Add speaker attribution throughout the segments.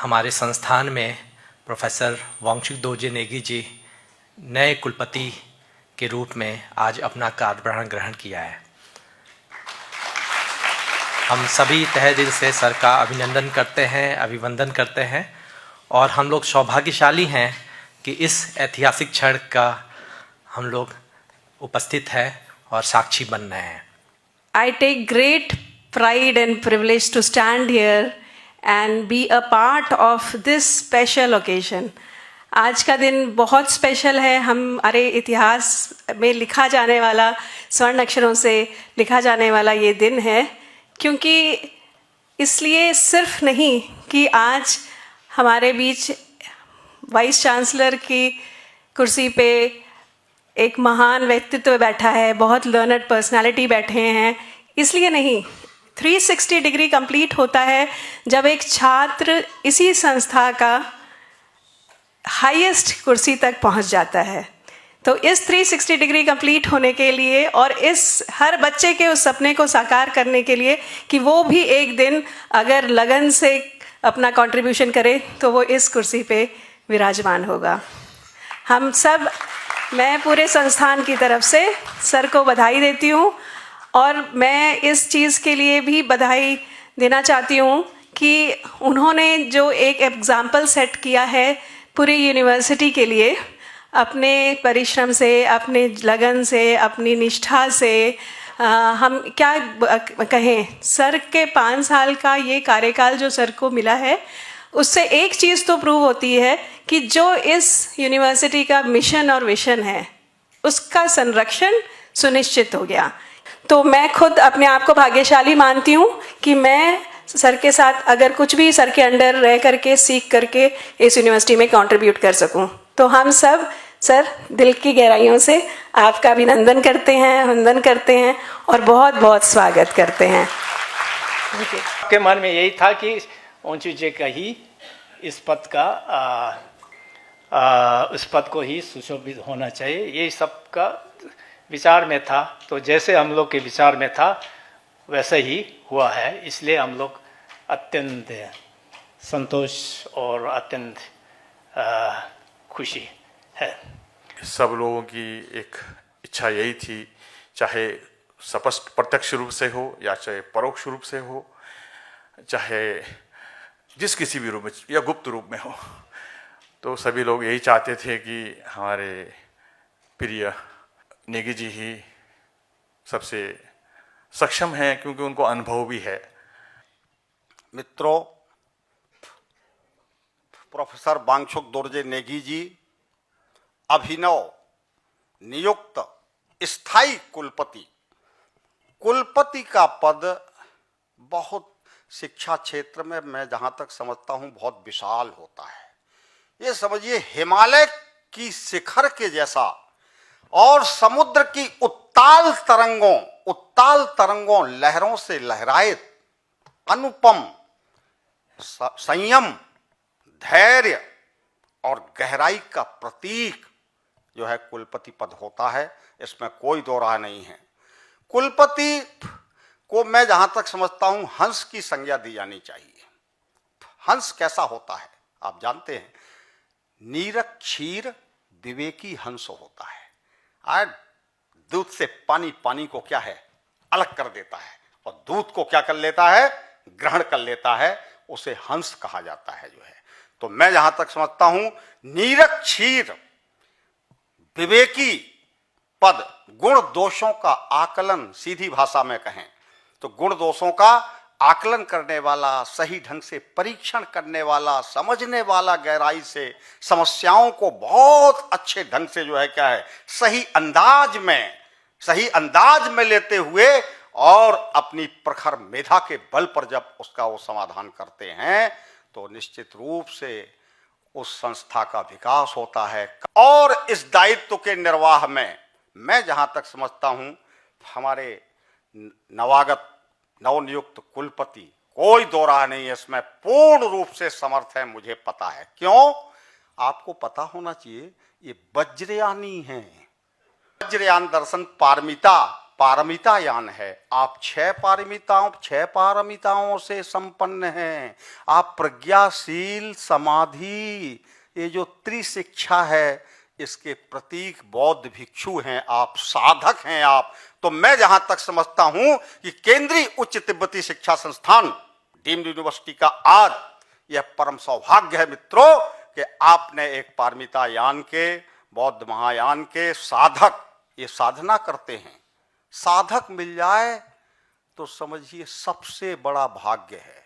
Speaker 1: हमारे संस्थान में प्रोफेसर वांगचुक दोरजे नेगी जी नए कुलपति के रूप में आज अपना कार्यभार ग्रहण किया है। हम सभी तहे दिल से सर का अभिनंदन करते हैं, अभिवंदन करते हैं और हम लोग सौभाग्यशाली हैं कि इस ऐतिहासिक क्षण का हम लोग उपस्थित हैं और साक्षी बन रहे हैं।
Speaker 2: I take great pride and privilege to stand here and be a part of this special occasion. आज का दिन बहुत स्पेशल है। हमारे इतिहास में लिखा जाने वाला, स्वर्ण अक्षरों से लिखा जाने वाला ये दिन है, क्योंकि इसलिए सिर्फ नहीं कि आज हमारे बीच वाइस चांसलर की कुर्सी पे एक महान व्यक्तित्व बैठा है, बहुत लर्नड पर्सनालिटी बैठे हैं, इसलिए नहीं। 360 डिग्री कंप्लीट होता है जब एक छात्र इसी संस्था का हाईएस्ट कुर्सी तक पहुंच जाता है। तो इस 360 डिग्री कंप्लीट होने के लिए और इस हर बच्चे के उस सपने को साकार करने के लिए कि वो भी एक दिन अगर लगन से अपना कंट्रीब्यूशन करे तो वो इस कुर्सी पे विराजमान होगा। हम सब, मैं पूरे संस्थान की तरफ से सर को बधाई देती हूँ और मैं इस चीज़ के लिए भी बधाई देना चाहती हूँ कि उन्होंने जो एक एग्ज़ाम्पल सेट किया है पूरी यूनिवर्सिटी के लिए, अपने परिश्रम से, अपने लगन से, अपनी निष्ठा से, हम क्या कहें, सर के 5 साल का ये कार्यकाल जो सर को मिला है, उससे एक चीज़ तो प्रूव होती है कि जो इस यूनिवर्सिटी का मिशन और विशन है उसका संरक्षण सुनिश्चित हो गया। तो मैं खुद अपने आप को भाग्यशाली मानती हूँ कि मैं सर के साथ अगर कुछ भी सर के अंडर रह करके, सीख करके इस यूनिवर्सिटी में कंट्रीब्यूट कर सकूँ। तो हम सब सर दिल की गहराइयों से आपका अभिनंदन करते हैं, वंदन करते हैं और बहुत बहुत स्वागत करते हैं।
Speaker 3: आपके मन में यही था कि वांगचुक जी का ही इस पद का उस पद को ही सुशोभित होना चाहिए, ये सबका विचार में था। तो जैसे हम लोग के विचार में था वैसे ही हुआ है, इसलिए हम लोग अत्यंत संतोष और अत्यंत खुशी है।
Speaker 4: सब लोगों की एक इच्छा यही थी, चाहे स्पष्ट प्रत्यक्ष रूप से हो या चाहे परोक्ष रूप से हो, चाहे जिस किसी भी रूप में या गुप्त रूप में हो, तो सभी लोग यही चाहते थे कि हमारे प्रिय नेगी जी ही सबसे सक्षम हैं, क्योंकि उनको अनुभव भी है।
Speaker 5: मित्रों, प्रोफेसर वांगचुक दोरजे नेगी जी अभिनव नियुक्त स्थायी कुलपति का पद बहुत शिक्षा क्षेत्र में, मैं जहां तक समझता हूं, बहुत विशाल होता है। ये समझिए हिमालय की शिखर के जैसा और समुद्र की उत्ताल तरंगों लहरों से लहराए अनुपम संयम, धैर्य और गहराई का प्रतीक जो है कुलपति पद होता है, इसमें कोई दो राय नहीं है। कुलपति को मैं जहां तक समझता हूं हंस की संज्ञा दी जानी चाहिए। हंस कैसा होता है आप जानते हैं, नीरक क्षीर विवेकी हंस होता है। दूध से पानी को क्या है, अलग कर देता है, और दूध को क्या कर लेता है, ग्रहण कर लेता है, उसे हंस कहा जाता है जो है। तो मैं जहां तक समझता हूं नीरक क्षीर विवेकी पद, गुण दोषों का आकलन, सीधी भाषा में कहें तो गुण दोषों का आकलन करने वाला, सही ढंग से परीक्षण करने वाला, समझने वाला, गहराई से समस्याओं को बहुत अच्छे ढंग से जो है क्या है, सही अंदाज में लेते हुए और अपनी प्रखर मेधा के बल पर जब उसका वो समाधान करते हैं तो निश्चित रूप से उस संस्था का विकास होता है। और इस दायित्व के निर्वाह में मैं जहां तक समझता हूं हमारे नवनियुक्त कुलपति, कोई दो राय नहीं है, इसमें पूर्ण रूप से समर्थ है, मुझे पता है। क्यों? आपको पता होना चाहिए ये वज्रयानी हैं। वज्रयान दर्शन पारमिता पारमितायान है, आप 6 पारमिताओं से संपन्न हैं, आप प्रज्ञाशील समाधि, ये जो त्रिशिक्षा है इसके प्रतीक बौद्ध भिक्षु हैं, आप साधक हैं आप। तो मैं जहां तक समझता हूं कि केंद्रीय उच्च तिब्बती शिक्षा संस्थान डीम्ड यूनिवर्सिटी का आज यह परम सौभाग्य है मित्रों कि आपने एक पारमिता यान के, बौद्ध महायान के साधक, ये साधना करते हैं, साधक मिल जाए तो समझिए सबसे बड़ा भाग्य है।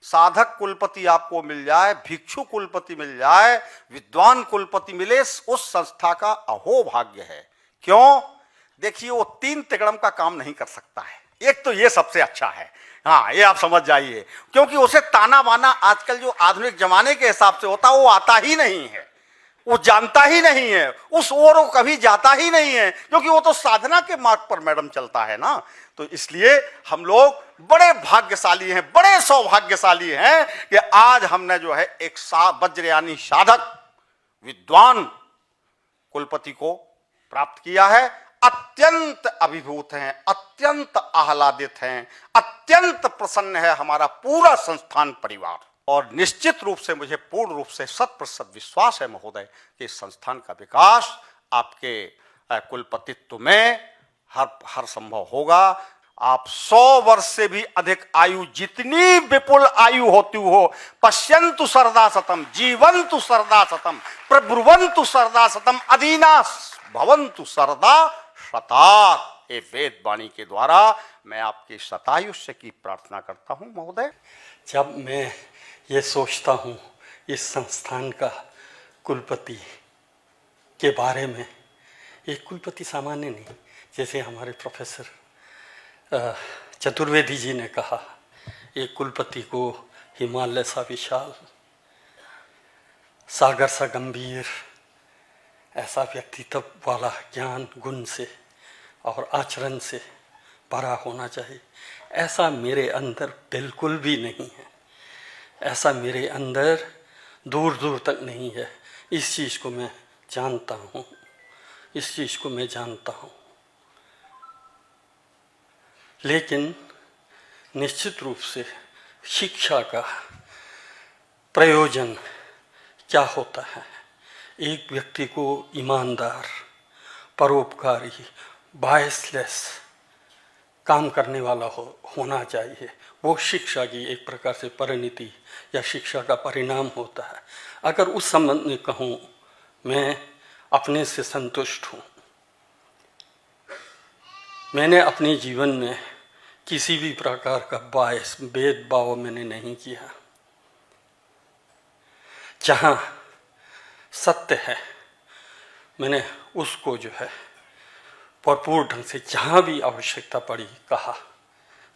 Speaker 5: साधक कुलपति आपको मिल जाए, भिक्षु कुलपति मिल जाए, विद्वान कुलपति मिले, उस संस्था का अहो भाग्य है। क्यों? देखिए वो 3 तिगड़म का काम नहीं कर सकता है। एक तो ये सबसे अच्छा है, हाँ ये आप समझ जाइए, क्योंकि उसे ताना बाना आजकल जो आधुनिक जमाने के हिसाब से होता है वो आता ही नहीं है, वो जानता ही नहीं है, उस ओर वो कभी जाता ही नहीं है, क्योंकि वो तो साधना के मार्ग पर मैडम चलता है ना। तो इसलिए हम लोग बड़े भाग्यशाली हैं, बड़े सौभाग्यशाली हैं कि आज हमने जो है एक वज्रयानी साधक विद्वान कुलपति को प्राप्त किया है। अत्यंत अभिभूत हैं, अत्यंत आह्लादित हैं, अत्यंत प्रसन्न है हमारा पूरा संस्थान परिवार। और निश्चित रूप से मुझे पूर्ण रूप से 100% विश्वास है महोदय कि इस संस्थान का विकास आपके कुलपतित्व में हर संभव होगा। आप 100 वर्ष से भी अधिक आयु, जितनी विपुल आयु होती हो, पश्यन्तु सरदा सतम, जीवन्तु सरदा सतम, प्रब्रुवन्तु सरदा सतम, अदीना भवन्तु सरदा शतात्। ये वेद वाणी के द्वारा मैं आपके शतायुष्य की प्रार्थना करता हूं महोदय।
Speaker 6: जब मैं ये सोचता हूँ इस संस्थान का कुलपति के बारे में, एक कुलपति सामान्य नहीं, जैसे हमारे प्रोफेसर चतुर्वेदी जी ने कहा, एक कुलपति को हिमालय सा विशाल, सागर सा गंभीर, ऐसा व्यक्तित्व वाला ज्ञान गुण से और आचरण से भरा होना चाहिए। ऐसा मेरे अंदर बिल्कुल भी नहीं है, ऐसा मेरे अंदर दूर दूर तक नहीं है। इस चीज़ को मैं जानता हूँ, इस चीज़ को मैं जानता हूँ। लेकिन निश्चित रूप से शिक्षा का प्रयोजन क्या होता है? एक व्यक्ति को ईमानदार, परोपकारी, बायसलेस काम करने वाला होना चाहिए। वो शिक्षा की एक प्रकार से परिणति या शिक्षा का परिणाम होता है। अगर उस संबंध में कहूँ, मैं अपने से संतुष्ट हूँ। मैंने अपने जीवन में किसी भी प्रकार का बायस, भेदभाव मैंने नहीं किया। जहाँ सत्य है मैंने उसको जो है भरपूर ढंग से, जहाँ भी आवश्यकता पड़ी, कहा।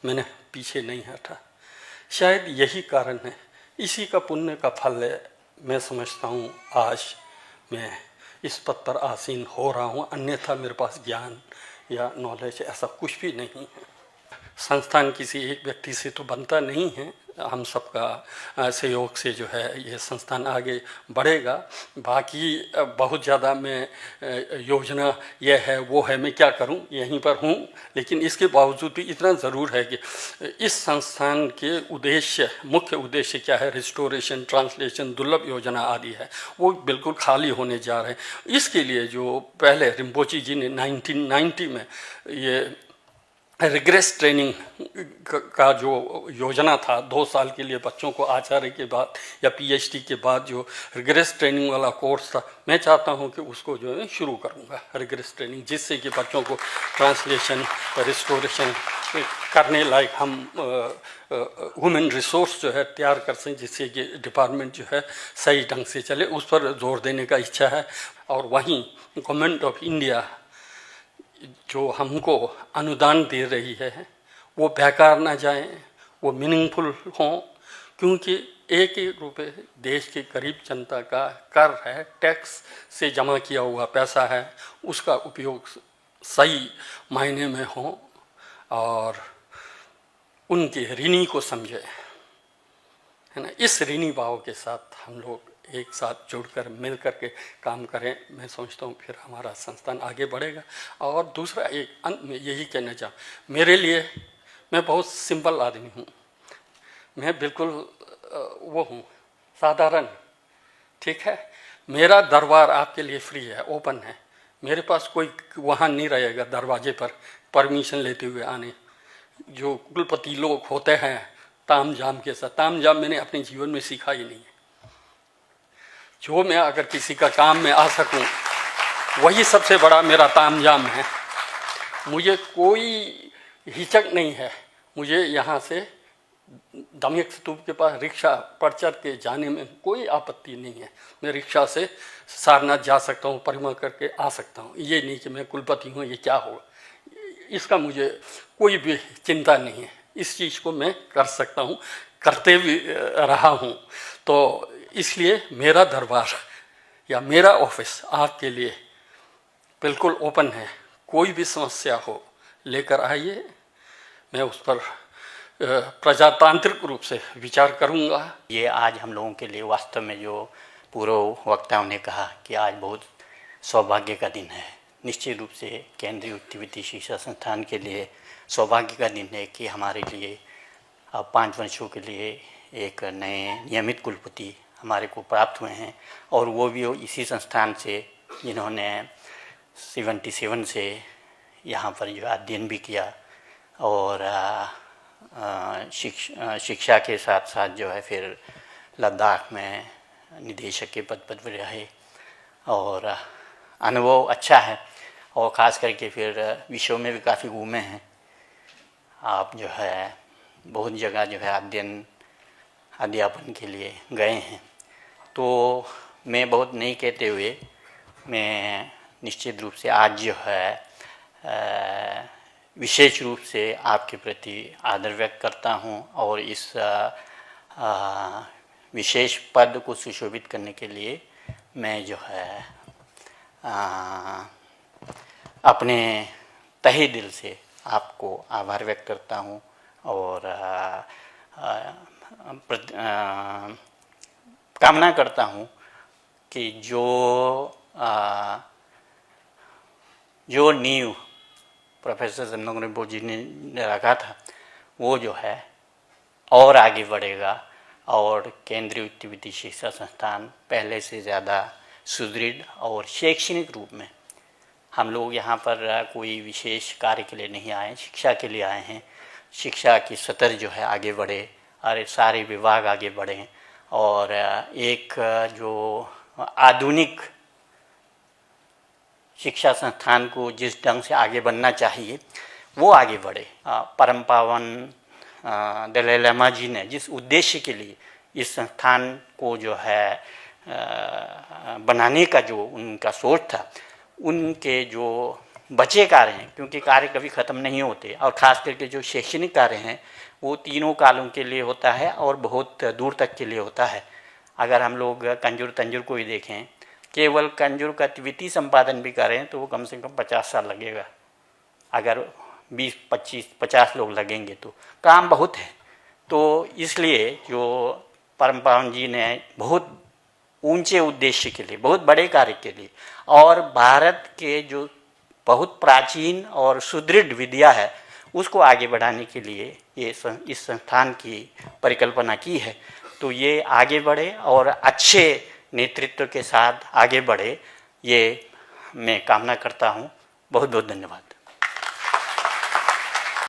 Speaker 6: मैंने पीछे नहीं हटा। शायद यही कारण है, इसी का पुण्य का फल है। मैं समझता हूँ आज मैं इस पद पर आसीन हो रहा हूँ, अन्यथा मेरे पास ज्ञान या नॉलेज ऐसा कुछ भी नहीं है। संस्थान किसी एक व्यक्ति से तो बनता नहीं है, हम सबका सहयोग से जो है ये संस्थान आगे बढ़ेगा। बाकी बहुत ज़्यादा मैं योजना ये है वो है, मैं क्या करूं, यहीं पर हूं। लेकिन इसके बावजूद भी इतना ज़रूर है कि इस संस्थान के उद्देश्य, मुख्य उद्देश्य क्या है, रिस्टोरेशन, ट्रांसलेशन, दुर्लभ योजना आदि है, वो बिल्कुल खाली होने जा रहे हैं। इसके लिए जो पहले रिम्पोची जी ने 1990 में ये रिग्रेस ट्रेनिंग का जो योजना था, 2 साल के लिए बच्चों को आचार्य के बाद या पीएचडी के बाद जो रिग्रेस ट्रेनिंग वाला कोर्स था, मैं चाहता हूं कि उसको जो है शुरू करूंगा, रिग्रेस ट्रेनिंग, जिससे कि बच्चों को ट्रांसलेशन, रिस्टोरेशन करने लायक हम ह्यूमन रिसोर्स जो है तैयार कर सकें, जिससे कि डिपार्टमेंट जो है सही ढंग से चले। उस पर जोर देने का इच्छा है। और वहीं गवर्नमेंट ऑफ इंडिया जो हमको अनुदान दे रही है वो बेकार ना जाए, वो मीनिंगफुल हों, क्योंकि एक एक रुपये देश के गरीब जनता का कर है, टैक्स से जमा किया हुआ पैसा है, उसका उपयोग सही मायने में हो और उनके ऋणी को समझे, है ना। इस ऋणी भाव के साथ हम लोग एक साथ जुड़कर मिल कर के काम करें, मैं समझता हूँ फिर हमारा संस्थान आगे बढ़ेगा। और दूसरा एक अंत में यही कहना चाहूँ, मेरे लिए मैं बहुत सिंपल आदमी हूँ, मैं बिल्कुल वो हूँ साधारण, ठीक है। मेरा दरबार आपके लिए फ्री है, ओपन है। मेरे पास कोई वहाँ नहीं रहेगा दरवाजे पर परमिशन लेते हुए आने। जो कुलपति लोग होते हैं ताम झाम के साथ, ताम झाम मैंने अपने जीवन में सीखा ही नहीं है। जो मैं अगर किसी का काम में आ सकूं वही सबसे बड़ा मेरा ताम झाम है। मुझे कोई हिचक नहीं है, मुझे यहाँ से दमयक स्तूप के पास रिक्शा पर चढ़ के जाने में कोई आपत्ति नहीं है। मैं रिक्शा से सारनाथ जा सकता हूँ, परिक्रमा करके आ सकता हूँ। ये नहीं कि मैं कुलपति हूँ, ये क्या होगा, इसका मुझे कोई भी चिंता नहीं है। इस चीज़ को मैं कर सकता हूँ, करते भी रहा हूँ। तो इसलिए मेरा दरबार या मेरा ऑफिस आपके लिए बिल्कुल ओपन है। कोई भी समस्या हो लेकर आइए, मैं उस पर प्रजातांत्रिक रूप से विचार करूंगा।
Speaker 7: ये आज हम लोगों के लिए वास्तव में जो पूर्व वक्ताओं ने कहा कि आज बहुत सौभाग्य का दिन है। निश्चित रूप से केंद्रीय उत्तरवर्ती शिक्षा संस्थान के लिए सौभाग्य का दिन है कि हमारे लिए अब 5 वर्षों के लिए एक नए नियमित कुलपति हमारे को प्राप्त हुए हैं, और वो भी इसी संस्थान से जिन्होंने 77 से यहाँ पर जो अध्ययन भी किया और शिक्षा के साथ साथ जो है फिर लद्दाख में निदेशक के पद पर रहे, और अनुभव अच्छा है। और ख़ास करके फिर विश्व में भी काफ़ी घूमे हैं आप, जो है बहुत जगह जो है अध्यापन के लिए गए हैं। तो मैं बहुत नहीं कहते हुए मैं निश्चित रूप से आज जो है विशेष रूप से आपके प्रति आदर व्यक्त करता हूं, और इस विशेष पद को सुशोभित करने के लिए मैं जो है अपने तहे दिल से आपको आभार व्यक्त करता हूं, और कामना करता हूं कि जो नींव प्रोफेसर जमनोंग रिम्पोचे जी ने रखा था वो जो है और आगे बढ़ेगा, और केंद्रीय उत्तरवर्ती शिक्षा संस्थान पहले से ज़्यादा सुदृढ़ और शैक्षणिक रूप में, हम लोग यहाँ पर कोई विशेष कार्य के लिए नहीं आए, शिक्षा के लिए आए हैं। शिक्षा की सतर जो है आगे बढ़े और सारे विभाग आगे बढ़ें, और एक जो आधुनिक शिक्षा संस्थान को जिस ढंग से आगे बढ़ना चाहिए वो आगे बढ़े। परम पावन दलाई लामा जी ने जिस उद्देश्य के लिए इस संस्थान को जो है बनाने का जो उनका सोच था, उनके जो बचे कार्य हैं, क्योंकि कार्य कभी ख़त्म नहीं होते, और ख़ास करके जो शैक्षणिक कार्य हैं वो तीनों कालों के लिए होता है और बहुत दूर तक के लिए होता है। अगर हम लोग कंजूर तंजूर को ही देखें, केवल कंजूर का द्वितीय संपादन भी करें तो वो कम से कम 50 साल लगेगा। अगर 20-25-50 लोग लगेंगे तो काम बहुत है। तो इसलिए जो परम पावन जी ने बहुत ऊंचे उद्देश्य के लिए, बहुत बड़े कार्य के लिए, और भारत के जो बहुत प्राचीन और सुदृढ़ विद्या है उसको आगे बढ़ाने के लिए इस संस्थान की परिकल्पना की है। तो ये आगे बढ़े और अच्छे नेतृत्व के साथ आगे बढ़े, ये मैं कामना करता हूँ। बहुत बहुत धन्यवाद।